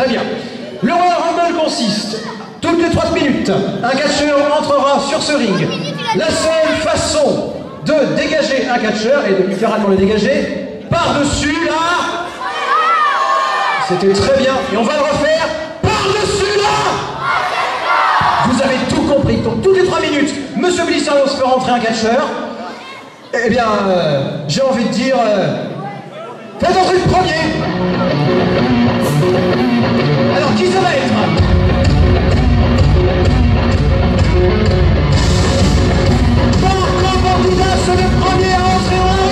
bien. Le Royal Rumble consiste, toutes les 30 minutes, un catcheur entrera sur ce ring. La seule façon de dégager un catcheur, et de littéralement le dégager, par-dessus là... C'était très bien, et on va le refaire par-dessus là. Vous avez tout compris, donc toutes les 3 minutes, Monsieur Blissarios fait rentrer un catcheur. Eh bien, j'ai envie de dire... faites entrer le premier. Alors, qui ça va être? Marco Bandidas, le premier à entrer en arène.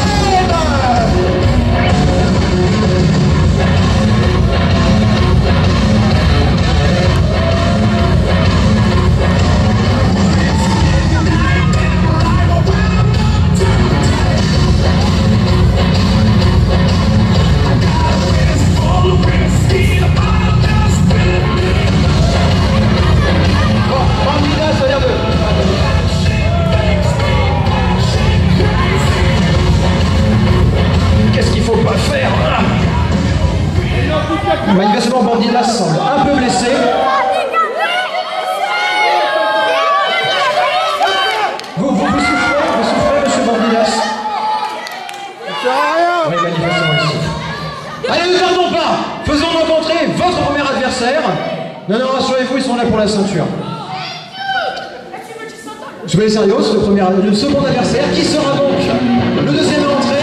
Manifestement, Bandidas semble un peu blessé. Vous souffrez, monsieur Bandidas? Oui, manifestement, il souffre. Allez, ne tardons pas. Faisons rencontrer votre premier adversaire. Non, non, rassurez-vous, ils sont là pour la ceinture. Je vais les sérieux, le second adversaire, qui sera donc le deuxième à entrer.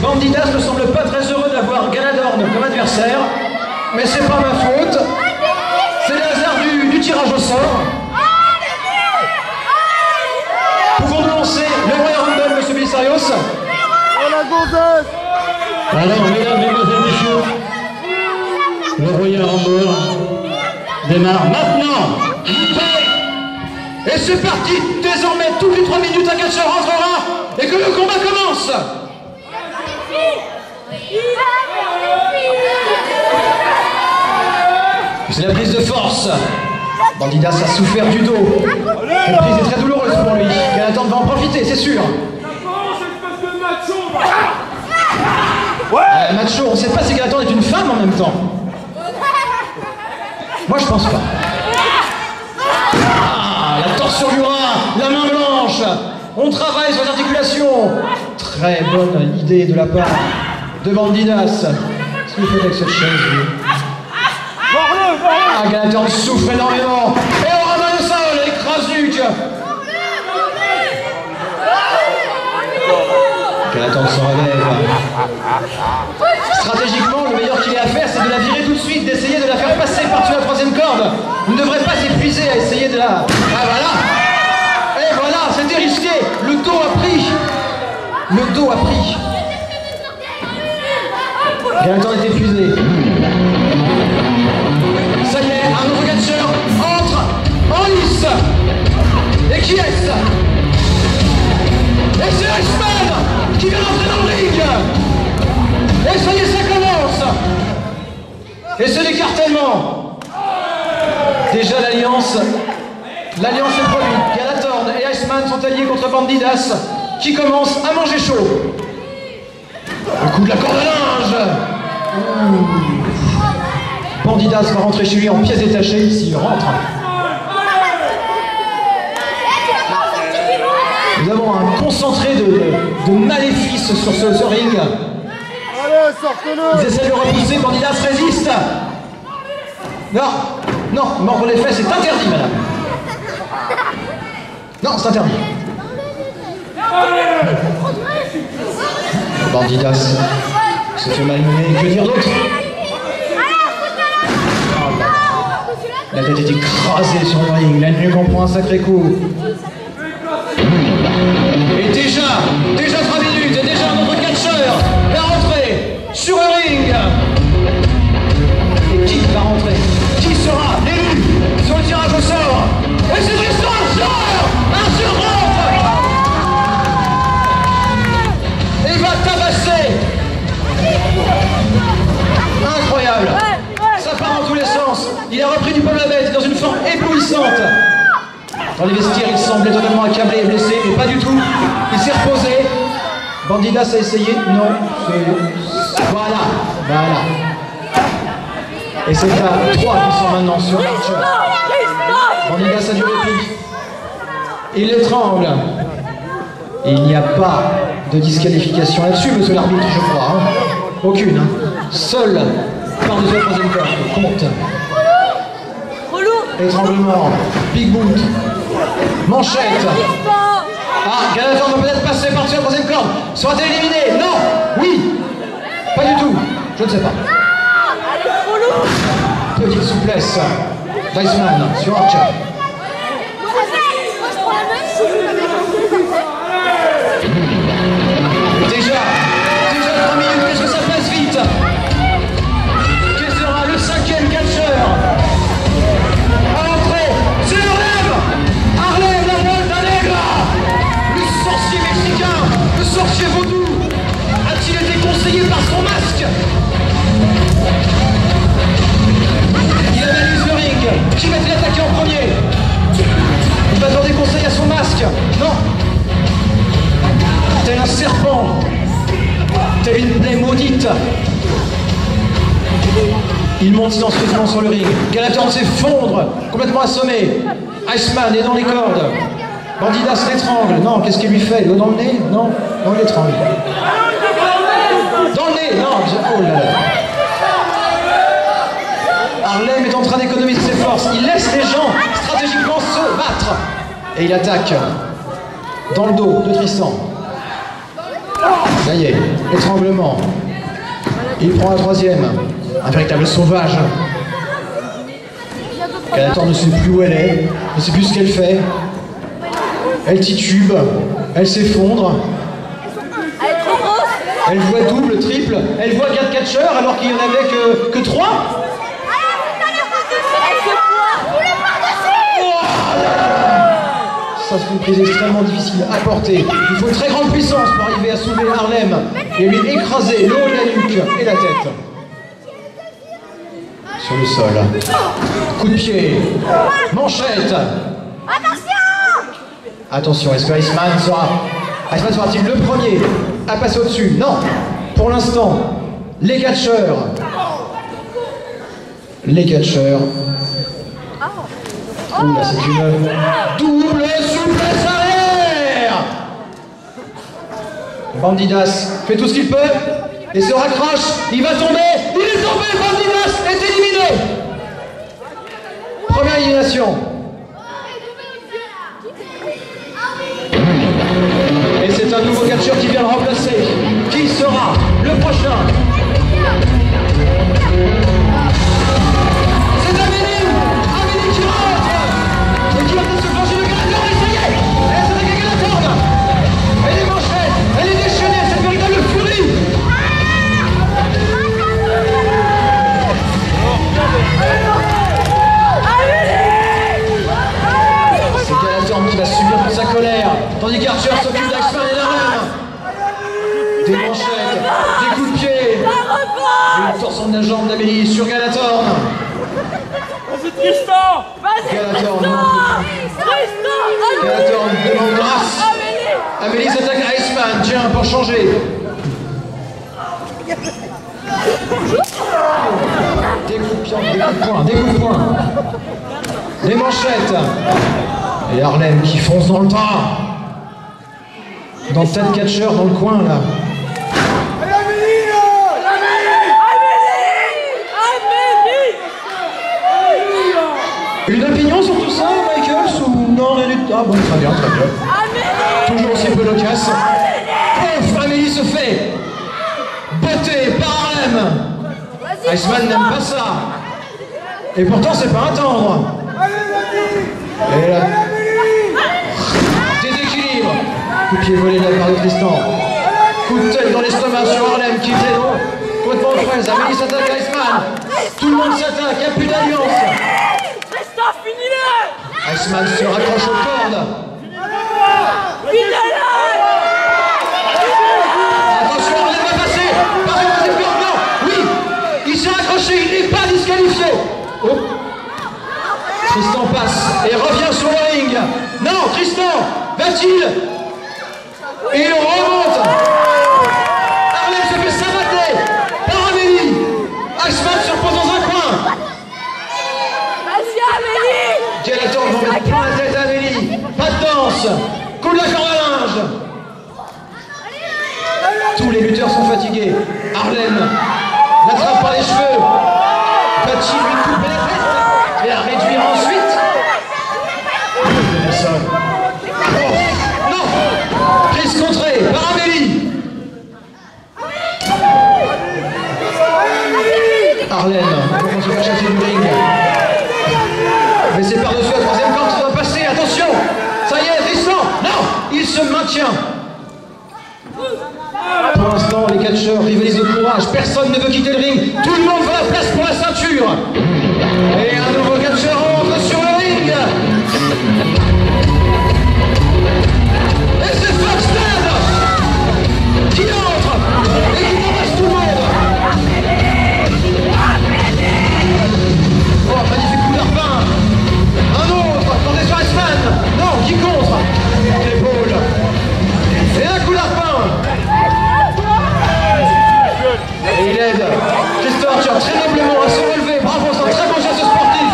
Bandidas ne semble pas très heureux d'avoir Galadorn comme adversaire, mais c'est pas ma faute. C'est le hasard du tirage au sort. Pouvons-nous lancer le Royal Rumble, monsieur Blissarios? Alors, mesdames, mesdemoiselles, messieurs, le Royal Rumble démarre maintenant. Et c'est parti. Désormais, toutes les 3 minutes, un catcheur rentrera et que le combat commence. C'est la prise de force. Bandidas a souffert du dos. Cette prise est très douloureuse pour lui. Galadorn va en profiter, c'est sûr. Macho, on ne sait pas si Galadorn est une femme en même temps. Moi, je pense pas. Ah, la torsion du bras, la main blanche. On travaille sur les articulations. Très bonne idée de la part de Bandidas. Qu'est-ce que vous faites avec cette chaise, vous? Ah, Galadorn souffre énormément. Et on ramasse le sol, écrase-nuque. Galadorn se relève. Stratégiquement, le meilleur qu'il ait à faire, c'est de la virer tout de suite, d'essayer de la faire passer par-dessus la 3e corde. On ne devrait pas s'épuiser à essayer de la... Ah, voilà. Et voilà, c'était risqué. Le dos a pris. Le dos a pris. Galadorn est épuisé. Ça y est, un nouveau catcheur entre en lice. Et qui est-ce? Et c'est Iceman qui vient d'entrer dans le ring. Et ça y est, ça commence. Et c'est l'écartèlement. Déjà l'alliance est produite. Galadorn et Iceman sont alliés contre Bandidas qui commence à manger chaud. Le coup de la corde à linge. Bandidas va rentrer chez lui en pièces détachées s'il rentre. Nous avons un concentré de maléfices sur ce ring. Allez, sortez-le! Ils essaient de le repousser, Bandidas résiste. Non, non, mordre les fesses, c'est interdit, madame. Non, c'est interdit. Bandidas se fait malmener, que dire d'autre? La tête est écrasée sur le ring, la nuque en prend un sacré coup. Et déjà 3 minutes, et déjà notre catcheur va rentrer sur le ring. Et qui va rentrer? Qui sera l'élu sur le tirage au sort? Et c'est Tristan Archer rentre. Et il va tabasser. Incroyable. Ça part dans tous les sens. Il a repris du poil à bête dans une forme éblouissante. Dans les vestiaires, il semblait totalement accablé et blessé, mais pas du tout. Il s'est reposé. Bandidas a essayé. Non. Voilà. Et c'est à 3 qui sont maintenant sur Archer. Bandidas a du répit. Il l'étrangle. Et il n'y a pas de disqualification là-dessus, monsieur l'arbitre, je crois. Hein. Aucune. Hein. Seul par-dessus la troisième corde compte. Étranglement. Big boot. Manchette. Ah, Galator va peut-être passer par-dessus la troisième corde. Sera-t-elle éliminé? Non. Oui. Pas du tout. Je ne sais pas. Petite souplesse. Weissman sur Archer. Déjà 3 minutes, qu'est-ce que ça passe vite? Quel sera le 5e catcheur? À l'entrée, c'est Harlem, la voile d'un nègre. Le sorcier mexicain, le sorcier vaudou, a-t-il été conseillé par son masque? Il analyse le ring. Qui va-t-il attaquer en premier? Il va demander conseil à son masque. Non. Tel un serpent, tel une plaie maudite. Il monte silencieusement sur le ring. Galator s'effondre, complètement assommé. Iceman est dans les cordes. Bandidas l'étrangle. Non, qu'est-ce qu'il lui fait? L'eau dans le nez? Non, il l'étrangle. Dans le nez? Non, oh là là. Harlem est en train d'économiser ses forces. Il laisse les gens stratégiquement se battre. Et il attaque dans le dos de Tristan. Ça y est, étranglement. Il prend la 3e. Un véritable sauvage. Galator ne sait plus où elle est, ne sait plus ce qu'elle fait. Elle titube, elle s'effondre. Elle voit double, triple, elle voit 4 catcheurs alors qu'il n'y en avait que 3. Ça, c'est une prise extrêmement difficile à porter. Il faut une très grande puissance pour arriver à soulever Harlem et lui écraser le haut de la nuque et la tête. Sur le sol. Coup de pied. Manchette. Attention, est-ce que Iceman sera-t-il le premier à passer au-dessus? Non. Pour l'instant, les catcheurs. Oula, c'est une double souplesse arrière. Bandidas fait tout ce qu'il peut et se raccroche. Il va tomber. Il est tombé. Bandidas est éliminé. Première élimination. Et c'est un nouveau catcheur qui vient le remplacer. Qui sera le prochain? C'est Amélie qui rentre. Et qui va peut-être se flancher de Galator. Et ça y est, elle s'attaque à Galator. Elle est manchette, elle est déchaînée, c'est une véritable furie. C'est Galator qui va subir toute sa colère, tandis qu'Archer s'occupe d'Iceman et d'Harlem. Des manchettes, des coups de pied, une torsion de la jambe d'Amélie sur Galator. Vas-y Tristan! Galator demande grâce. Amélie s'attaque à Iceman, tiens, pour changer. Des coups de pied, des coups de poing. Des manchettes. Et Harlem qui fonce dans le tas. Dans le tas de catcheurs dans le coin là. Une opinion sur tout ça, Michael, ou non, rien du tout? Ah bon, très bien, très bien. Toujours aussi peu loquace. Ouf, Amélie se fait botter par Harlem. Iceman n'aime pas ça. Et pourtant, c'est pas un tendre. Et là, déséquilibre. Coup de pied volé de la part de Tristan. Coup de tête dans l'estomac sur Harlem qui fait long. Complètement fraise. Amélie s'attaque à Iceman. Tout le monde s'attaque, il n'y a plus d'alliance. Iceman se raccroche aux cordes. Attention, Harlem va passer. Par le troisième corde, non. Oui, il s'est accroché, il n'est pas disqualifié. Oh. Tristan passe et revient sur le ring. Non, Tristan, va-t-il? Et il remonte. Harlem se fait sabater par Amélie. Iceman se repose dans un coin. Galator va mettre plein la tête à Amélie. Pas de danse. Coup de la corde à linge. Tous les lutteurs sont fatigués. Harlem l'attrape par les cheveux. Va-t-il lui couper la tête et la réduire ensuite? Oh, non. Prise contrée par Amélie. Harlem commence à faire chasser du ring. Mais c'est par-dessus la troisième corde qui doit passer, attention. Ça y est, Tristan. Non, il se maintient. Pour l'instant, les catcheurs rivalisent de courage. Personne ne veut quitter le ring. Tout le monde veut la place pour la ceinture. Et un nouveau catcheur entre sur le ring. Et c'est Foxstad qui entre et qui ramasse tout le monde. Oh, magnifique coup d'arpin. Un autre, porté sur Iceman. Non, qui contre? L'épaule. Et un coup d'arpin. Et il aide Christophe très noblement à se relever. Bravo, c'est un très bon geste sportif.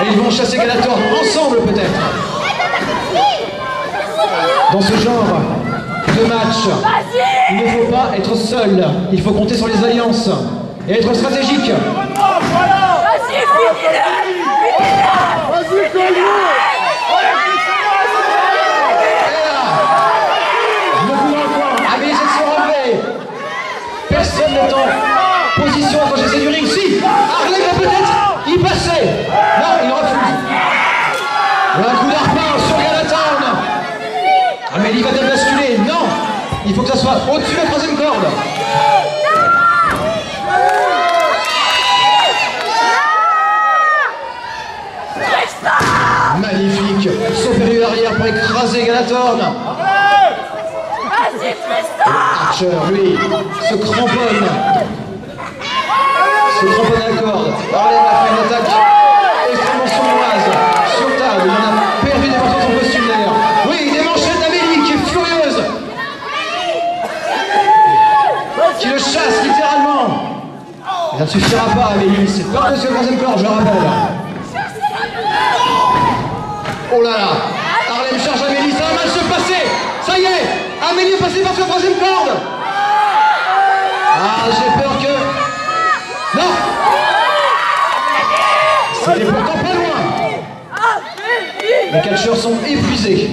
Et ils vont chasser Galator ensemble peut-être. Dans ce genre de match, il ne faut pas être seul. Il faut compter sur les alliances et être stratégique. Personne n'est en position à chasser du ring. Si, Harlem va peut-être y passer. Non, il refuse. Un coup d'arpin sur Galaton. Amélie va-t-elle basculer? Non, il faut que ça soit au-dessus de la troisième corde. Magnifique. Saut périlleux arrière pour écraser Galaton. Archer, lui, se cramponne. Se cramponne à la corde. Harlem a fait une attaque extrêmement sournoise. Sur table, il en a perdu des morceaux de son costume d'ailleurs. Oui, des manchettes d'Amélie qui est furieuse. Qui le chasse littéralement. Ça ne suffira pas, Amélie. C'est par-dessus la troisième corde, je le rappelle. Oh là là. Harlem charge Amélie, ça va mal se passer. Ça y est, Amélie est passée par sa troisième corde. Ah, j'ai peur que... Non. C'était pourtant pas loin. Les catcheurs sont épuisés.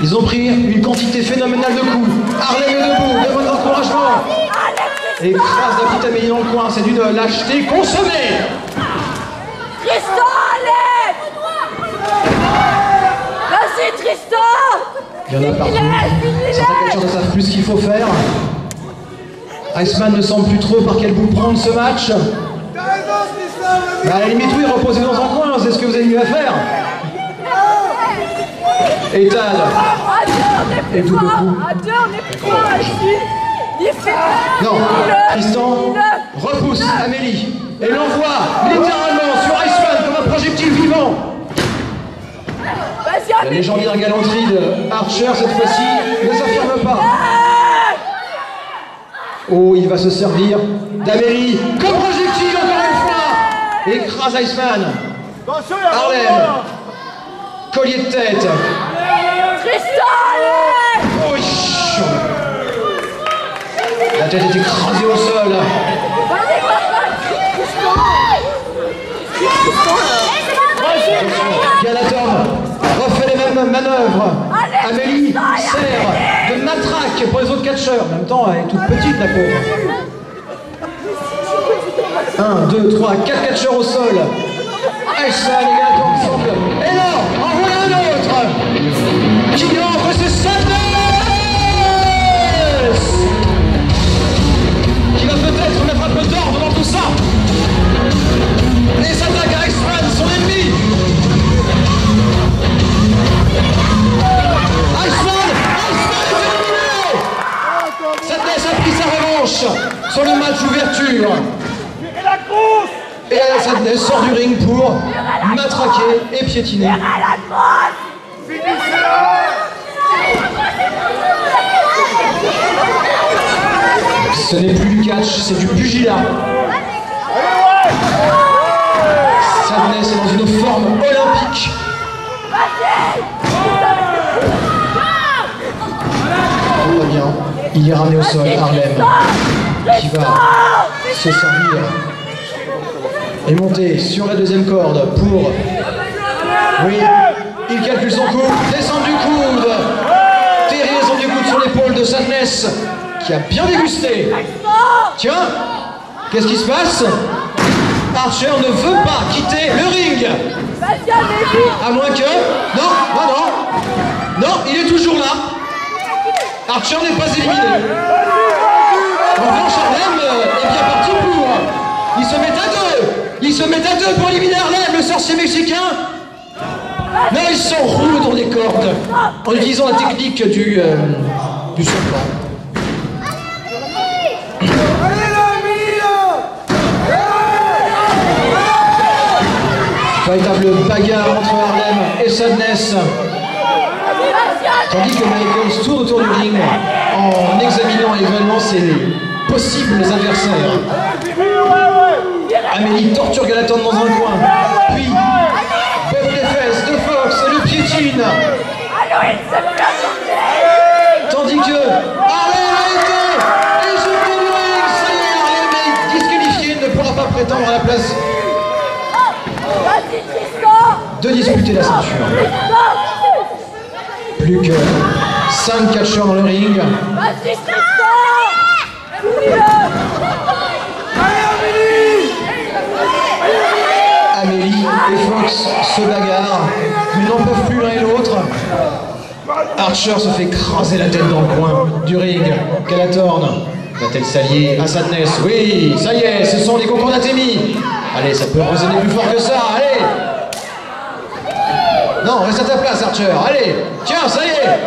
Ils ont pris une quantité phénoménale de coups. Harlem est debout, demande d'encouragement. Écrase la petite Amélie dans le coin, c'est d'une lâcheté consommée. Tristan, allez! Vas-y, Tristan! Il y en a partout. Certains catcheurs ne savent plus ce qu'il faut faire. Iceman ne semble plus trop par quel bout prendre ce match. Bah, à la limite, oui, reposez dans un coin, c'est ce que vous avez mieux à faire. Et Tad. À deux, on est plus fort ici. Non, Tristan repousse Amélie et l'envoie littéralement sur Iceman comme un projectile vivant. La légendaire galanterie de Archer cette fois-ci ne s'affirme pas. Oh, il va se servir d'Amélie comme projectile encore une fois. Écrase Iceman. Harlem, collier de tête. Tristan, allez! Oh, chiant. La tête est écrasée au sol. Vas-y, papa! Galaton refait les mêmes manœuvres. Amélie sert de matraque pour les autres catcheurs. En même temps, elle est toute petite, la pauvre. 1, 2, 3, 4 catcheurs au sol. Aïssa et Galaton ensemble. Et là, en voilà un autre qui entre, c'est Sadness qui va peut-être mettre un peu d'ordre dans tout ça. Et s'attaque à Iceman, son ennemi. Iceman est éliminé. Sadness a pris sa revanche sur le match ouverture. Et Sadness sort du ring pour matraquer et piétiner. Ce n'est plus du catch, c'est du pugilat. Sadness est dans une forme olympique. Tout va bien. Il est ramené au sol, Harlem, qui va se servir et monter sur la deuxième corde pour... Oui, il calcule son coup, descend du coude. Descend du coude sur l'épaule de Sadness, qui a bien dégusté. Tiens, qu'est-ce qui se passe? Archer ne veut pas quitter le ring. À moins que... Non, non, non. Non, il est toujours là. Archer n'est pas éliminé. En revanche, Harlem est bien parti pour... Ils se mettent à deux. Ils se mettent à deux pour éliminer Harlem, le sorcier mexicain. Là, ils s'enroulent dans des cordes en utilisant la technique du serpent. Véritable bagarre entre Harlem et Sadness. Tandis que Michaels tourne autour du ring en examinant également ses possibles adversaires. Amélie torture Galaton dans un coin, puis botte les fesses de Fox et le piétine. Tandis que Harlem a été éjecté du ring. Ça y est, Harlem est disqualifié, ne pourra pas prétendre à la place de disputer la ceinture. Plus que 5 catcheurs dans le ring. Amélie et Fox se bagarrent, mais n'en peuvent plus l'un et l'autre. Archer se fait écraser la tête dans le coin du ring. Galatorn va-t-elle s'allier à Sadness? Oui, ça y est, ce sont les concours d'Athémie. Allez, ça peut résonner plus fort que ça, allez! Non, reste à ta place, Archer, allez! Tiens, ça y est!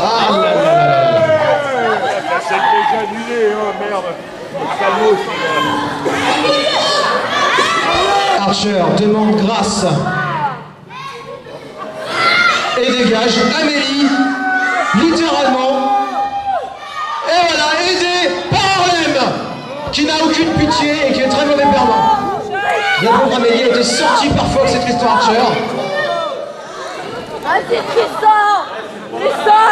Ah là là là là! C'est déjà annulé, hein, merde! Archer demande grâce et dégage Amélie, littéralement. Et voilà, aidé par Harlem, qui n'a aucune pitié et qui est très mauvais perdant. La pauvre Amélie a été sortie par Fox et Tristan Archer. Vas-y, Tristan! Tristan,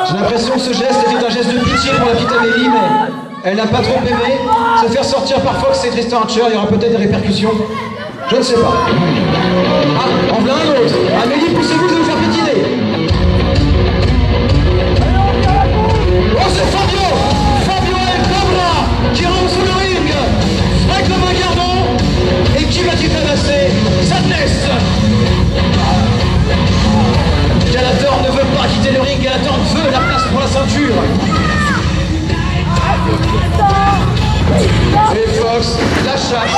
J'ai l'impression que ce geste était un geste de pitié pour la petite Amélie, mais elle n'a pas trop aimé. Se faire sortir par Fox et Tristan Archer, il y aura peut-être des répercussions. Je ne sais pas. Ah, en voilà un autre. Amélie, poussez-vous de vous faire pétiner. Oh, c'est Fabio! Fabio El Cobra qui rentre sous le ring. Frais comme un gardon. Et qui va-t-il tabasser? Sadness! Galatorn ne veut pas quitter le ring. Galatorn veut la place pour la ceinture. Et Fox la chasse.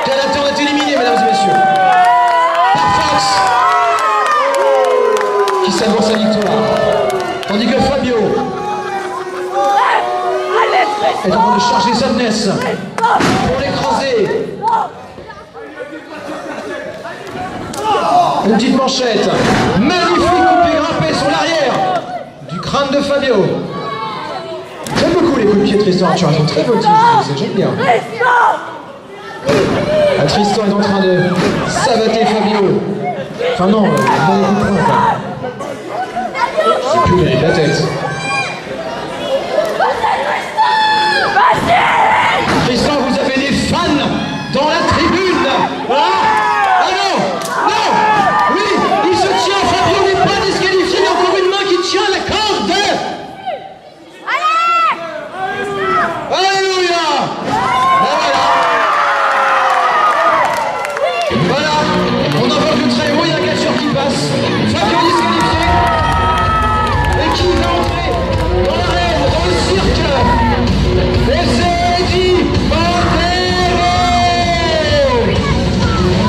Galatorn est éliminé, mesdames et messieurs, par Fox, qui savoure sa victoire. Tandis que Fabio est en train de charger Sadness pour l'écraser. Une petite manchette. Magnifique coupé grimpé sur l'arrière du crâne de Fabio. J'aime beaucoup les coups de pied de Tristan Archer, ils sont très voltifs, j'aime bien. Ah, Tristan est en train de savater Fabio. Enfin non, il va les coups de poing, quoi. C'est plus la tête. Tristan, vous avez des fans dans la tribune. Ah non, non. Oui, il se tient. Fabio n'est pas disqualifié. Il y a encore une main qui tient la corde. Alléluia. Voilà, on invoque le très haut, il y a un catcheur qui passe. Fabio disqualifié. Et qui va entrer dans l'arène, dans le cirque. Et c'est Eddie Montero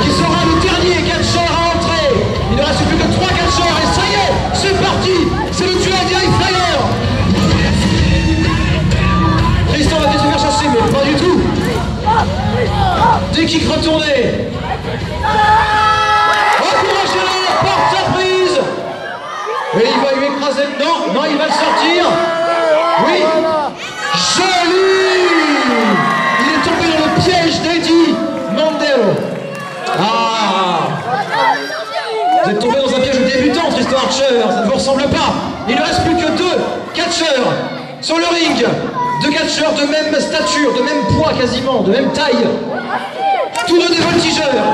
qui sera le dernier catcheur à entrer. Il ne reste plus que 3 catcheurs et ça y est, c'est parti. C'est le duel des High Flyers. Tristan va se faire chasser, mais pas du tout. Des kicks retournés. Encouragez-le, porte surprise. Et il va lui écraser. Non, non, il va le sortir. Oui. Joli. Il est tombé dans le piège d'Eddie Montero. Ah. Vous êtes tombé dans un piège de débutant, Tristan Archer. Ça ne vous ressemble pas. Il ne reste plus que 2 catcheurs sur le ring. 2 catcheurs de même stature, de même poids quasiment, de même taille. Tous 2 des voltigeurs.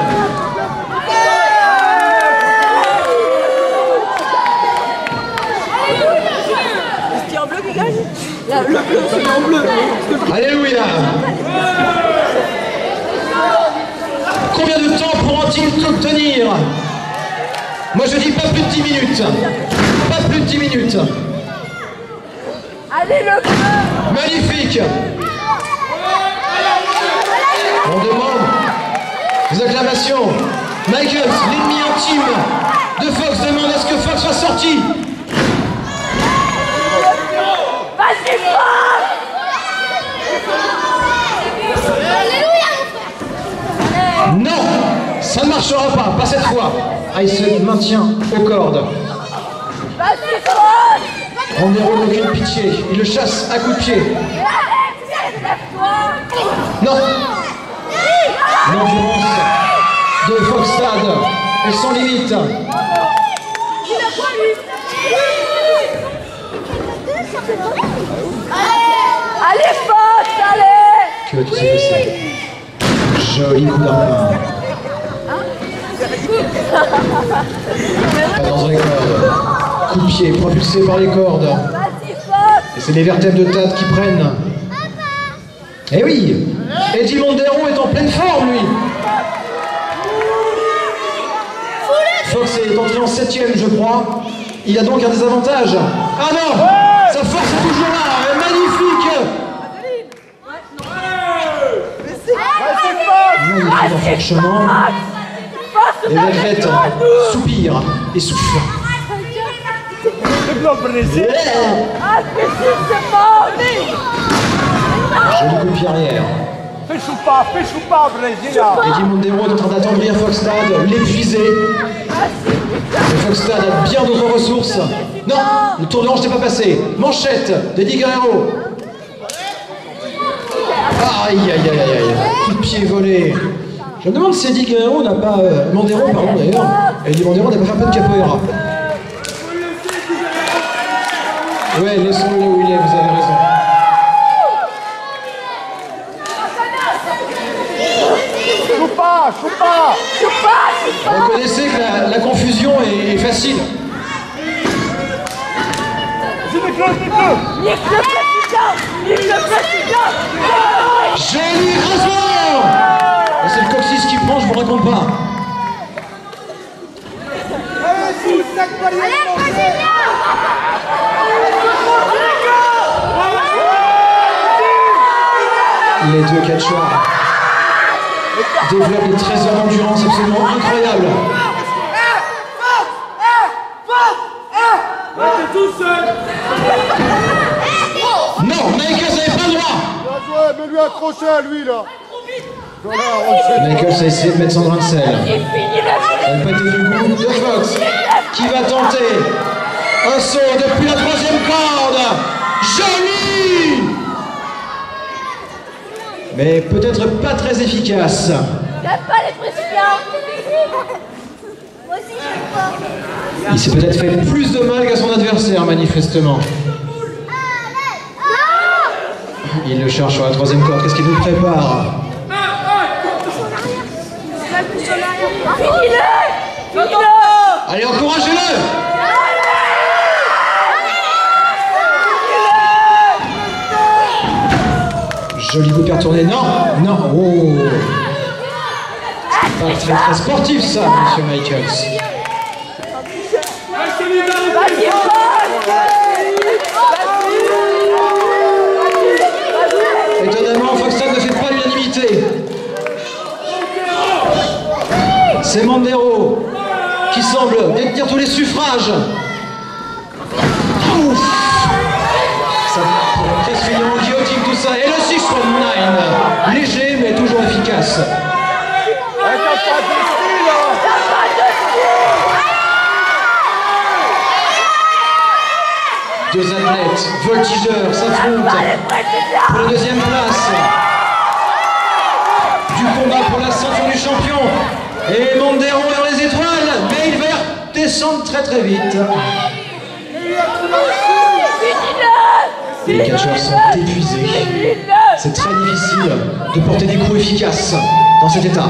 C'est en bleu qui gagne. Le bleu, c'est en bleu. Alléluia. Combien de temps pourront-ils tout tenir? Moi je dis pas plus de 10 minutes. Pas plus de 10 minutes. Allez, le bleu. Magnifique. On demande des acclamations. Michaels, l'ennemi intime de Fox, demande à ce que Fox soit sorti. Vas-y, Fox. Non, ça ne marchera pas cette fois. Ah, il se maintient aux cordes. Vas-y, Fox. On déroule aucune pitié. Il le chasse à coups de pied. Non. L'endurance de Foxstad est sans limite. Allez, Fox, allez. Que tu sais que c'est? Joli coup d'arme. Pas dans les cordes. Coup de pied propulsé par les cordes. Vas-y, Fox. Et c'est les vertèbres de Tad qui prennent. Eh oui, Eddie Montero est en pleine forme, lui. Fox est entré en 7e, je crois. Il a donc un désavantage. Ah non, sa force est toujours là. Magnifique. Magnifique enfourchement. Et la crête soupire et souffle. Joli coup de pied arrière. Fais choupa, Brésil. Eddie Montero est en train d'attendrir Foxstad, l'épuiser. Mais Foxstad a bien d'autres ressources. Non, le tour de hanche n'est pas passé. Manchette d'Eddie Guerrero. Aïe, aïe, aïe, aïe, aïe. Coup de pied volé. Je me demande si Eddie Guerrero n'a pas... Montero, pardon, d'ailleurs. Eddie Montero n'a pas fait un peu de capoeira. Ouais, laissons-le où il est, vous avez raison. Choupa. Vous reconnaissez que la confusion est facile. Nique le président. Joli écrasement. Et c'est le coccyx qui prend, je vous raconte pas. Les 2 catcheurs développent des trésors d'endurance absolument incroyables. Non, Michaels n'avait pas le droit. Mais lui accroché à lui là. Michaels a essayé de mettre son grain de sel. Ça n'a pas été du goût de Fox qui va tenter un saut depuis la 3e corde. Joli! Mais peut-être pas très efficace. J'aime pas les Brésiliens. Moi aussi, j'aime pas. Il s'est peut-être fait plus de mal qu'à son adversaire, manifestement. Il le cherche sur la troisième corde. Qu'est-ce qu'il nous prépare? Finis-le. Finis-le. Allez, encouragez-le! Joli coup de pierre tourné. Non, non, oh. Pas très très sportif ça, monsieur Michaels. Vas-y, Étonnamment, Foxton ne fait pas l'unanimité. C'est Mondero qui semble détenir tous les suffrages. Ouf. Ça pourrait presque finir en guillotine tout ça. Et le 619, léger mais toujours efficace. Deux athlètes, voltigeurs, s'affrontent pour la deuxième place du combat pour la ceinture du champion. Et Mondero est dans les étoiles, mais il va descendre très très vite. Les catcheurs sont épuisés. C'est très difficile de porter des coups efficaces dans cet état.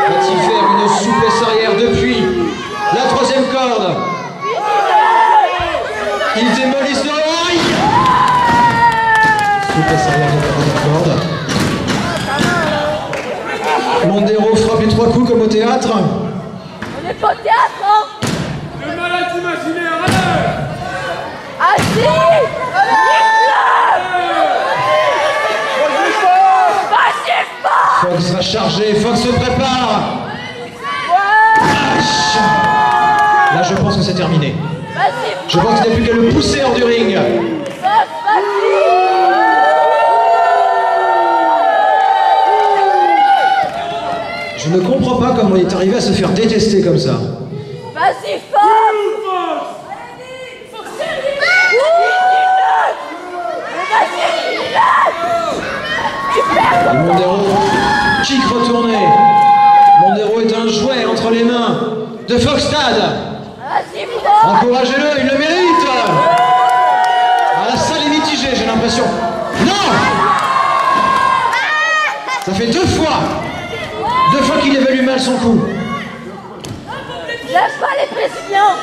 Va-t-il faire une souplesse arrière depuis la troisième corde? Ils démolissent le rail. Souplesse arrière de la troisième corde. Mondero frappe les trois coups comme au théâtre. On est pas au théâtre, hein. Le malade imaginaire, allez! Assis. Vas-y, fort. Fox va charger, Fox se prépare. Aïe. Là je pense que c'est terminé. Vas-y, Je pense qu'il n'y a plus qu'à le pousser hors du ring. Je ne comprends pas comment il est arrivé à se faire détester comme ça. vas-y, fort. Et Mondero, kick retourné. Mondero est un jouet entre les mains de Foxstad. Vas-y, fort. Encouragez-le, il le mérite. Ah, la salle est mitigée, j'ai l'impression. Non! Ça fait deux fois qu'il évalue mal son coup. J'aime pas les Brésiliens.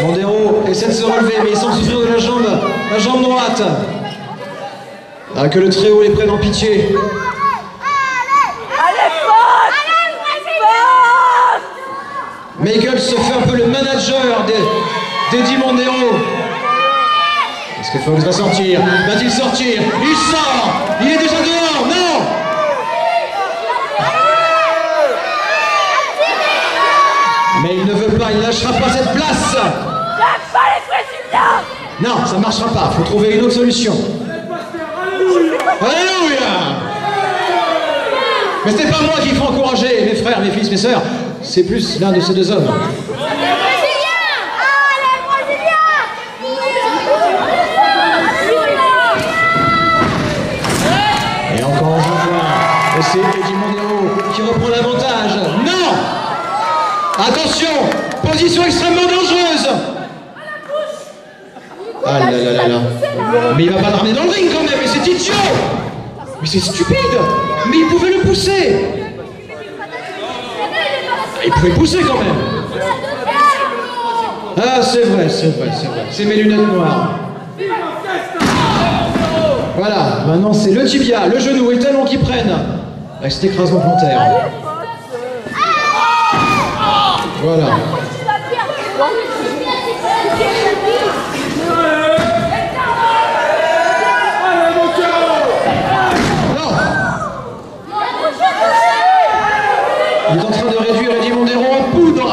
Mondero essaie de se relever, mais il semble souffrir de la jambe droite. Ah, que le très haut les prenne en pitié. Allez, fort. Michael se fait un peu le manager d'Eddie Mondero. Est-ce que Fox va sortir? Va-t-il sortir? Il sort! Il est déjà dehors! Non! Mais il ne veut pas, il ne lâchera pas cette place! J'aime pas les Brésiliens. Non, ça ne marchera pas, il faut trouver une autre solution. Alléluia! Mais ce n'est pas moi qu'il faut encourager, mes frères, mes fils, mes sœurs. C'est plus l'un de ces deux hommes. Et encore un joueur. Et c'est Eddie Mondero qui reprend l'avantage. Non! Attention! Position extrêmement dangereuse! Ah là là là là. Mais il va pas le ramener dans le ring quand même, mais c'est idiot! Mais c'est stupide! Mais il pouvait le pousser! Il pouvait le pousser quand même! Ah, c'est vrai, c'est vrai, c'est vrai. C'est mes lunettes noires. Voilà, maintenant c'est le tibia, le genou et le talon qui prennent avec cet écrasement plantaire. Voilà. Non. Il est en train de réduire Eddie Mondero en poudre.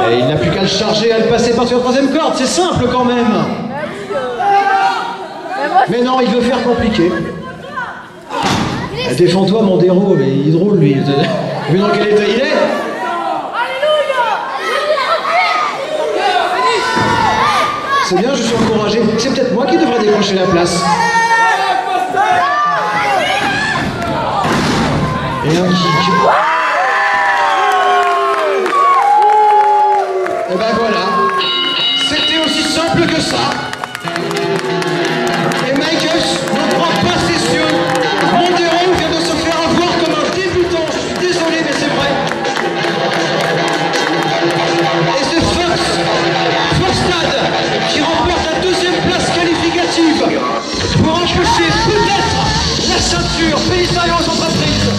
Et il n'a plus qu'à le charger, à le passer par sur la troisième corde, c'est simple quand même. Mais non, il veut faire compliqué. Défends-toi Mondero, mais il est drôle lui. Vous vu dans quel état il est? C'est bien, je suis encouragé. C'est peut-être moi qui devrais décrocher la place. décrocher peut-être la ceinture. Félicitations aux entreprises.